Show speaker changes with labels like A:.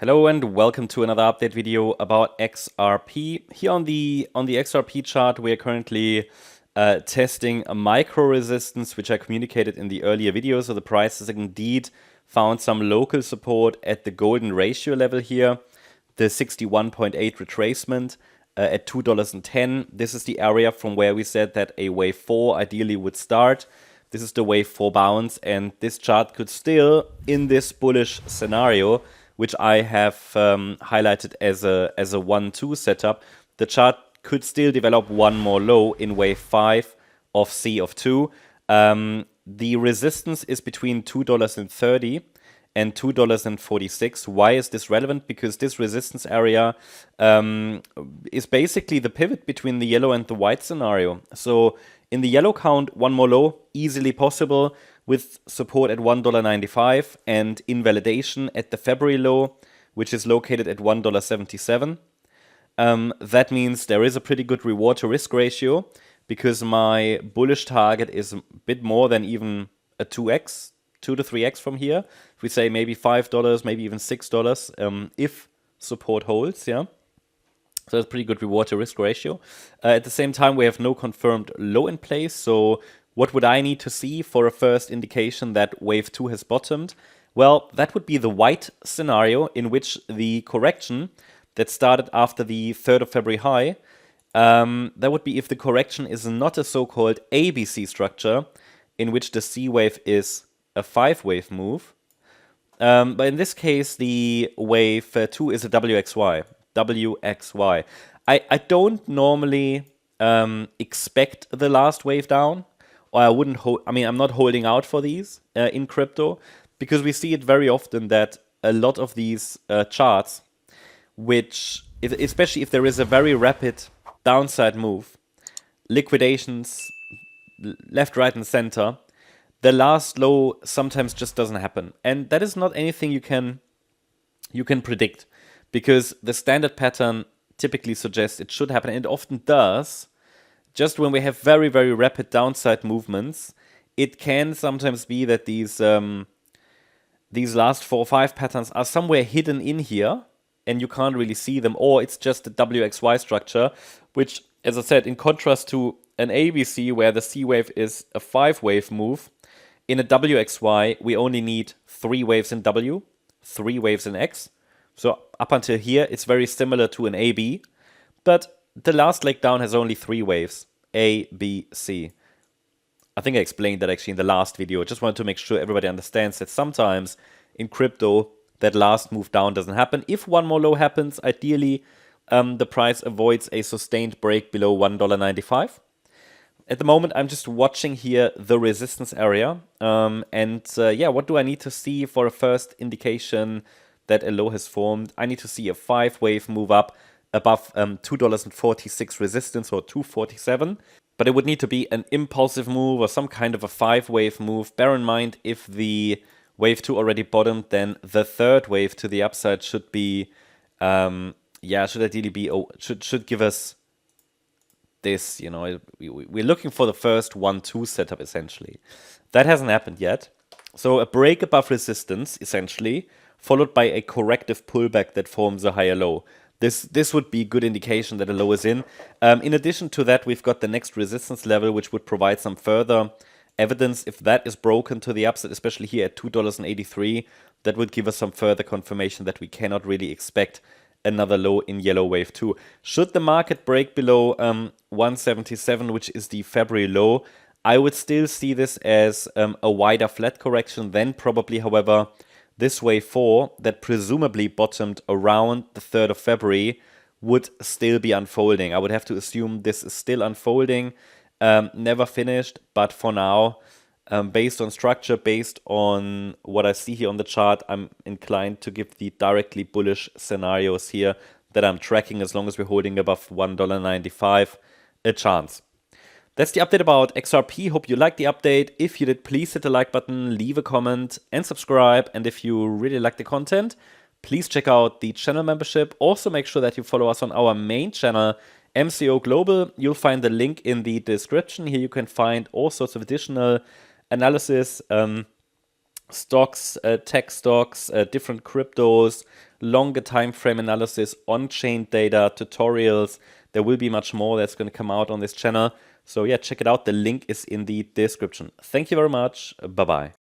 A: Hello and welcome to another update video about XRP. Here on the XRP chart, we are currently testing a micro resistance, which I communicated in the earlier video. So the price has indeed found some local support at the golden ratio level here, the 61.8 retracement at $2.10. This is the area from where we said that a wave 4 ideally would start. This is the wave 4 bounce, and this chart could still, in this bullish scenario, which I have highlighted as a 1-2 setup, the chart could still develop one more low in wave 5 of C of 2. The resistance is between $2.30 and $2.46. Why is this relevant? Because this resistance area is basically the pivot between the yellow and the white scenario. So in the yellow count, one more low, easily possible, with support at $1.95 and invalidation at the February low, which is located at $1.77. That means there is a pretty good reward to risk ratio, because my bullish target is a bit more than even a 2x, 2 to 3x from here. If we say maybe $5, maybe even $6, if support holds, yeah. So that's a pretty good reward to risk ratio. At the same time, we have no confirmed low in place. So what would I need to see for a first indication that wave 2 has bottomed? Well, that would be the white scenario, in which the correction that started after the 3rd of February high, that would be if the correction is not a so-called ABC structure, in which the C wave is a 5-wave move. But in this case, the wave 2 is a WXY. I don't normally expect the last wave down, or I wouldn't hold. I mean, I'm not holding out for these in crypto, because we see it very often that a lot of these charts, which, especially if there is a very rapid downside move, liquidations left, right, and center, the last low sometimes just doesn't happen, and that is not anything you can predict, because the standard pattern typically suggests it should happen, and it often does. Just when we have very, very rapid downside movements, it can sometimes be that these last 4 or 5 patterns are somewhere hidden in here, and you can't really see them, or it's just a WXY structure, which, as I said, in contrast to an ABC where the C wave is a 5-wave move, in a WXY we only need 3 waves in W, 3 waves in X. So up until here, it's very similar to an AB, but the last leg down has only 3 waves, A, B, C. I think I explained that actually in the last video. I just wanted to make sure everybody understands that sometimes in crypto, that last move down doesn't happen. If one more low happens, ideally, the price avoids a sustained break below $1.95. At the moment, I'm just watching here the resistance area. Yeah, what do I need to see for a first indication that a low has formed? I need to see a 5-wave move up above $2.46 resistance, or $2.47. But it would need to be an impulsive move or some kind of a 5-wave move. Bear in mind, if the wave 2 already bottomed, then the 3rd wave to the upside should be, should ideally be, should give us this, you know, we're looking for the first 1-2 setup, essentially. That hasn't happened yet. So a break above resistance, essentially, followed by a corrective pullback that forms a higher low. This would be a good indication that a low is in. In addition to that, we've got the next resistance level, which would provide some further evidence. If that is broken to the upside, especially here at $2.83, that would give us some further confirmation that we cannot really expect another low in yellow wave 2. Should the market break below 177, which is the February low, I would still see this as a wider flat correction. Then probably, however, this wave 4 that presumably bottomed around the 3rd of February would still be unfolding. I would have to assume this is still unfolding, never finished, but for now, based on structure, based on what I see here on the chart, I'm inclined to give the directly bullish scenarios here that I'm tracking, as long as we're holding above $1.95, a chance. That's the update about XRP. Hope you liked the update. If you did, please hit the like button, leave a comment, and subscribe. And if you really like the content, please check out the channel membership. Also, make sure that you follow us on our main channel, MCO Global. You'll find the link in the description. Here you can find all sorts of additional analysis, stocks, tech stocks, different cryptos, longer time frame analysis, on-chain data, tutorials. There will be much more that's going to come out on this channel. So yeah, check it out. The link is in the description. Thank you very much. Bye-bye.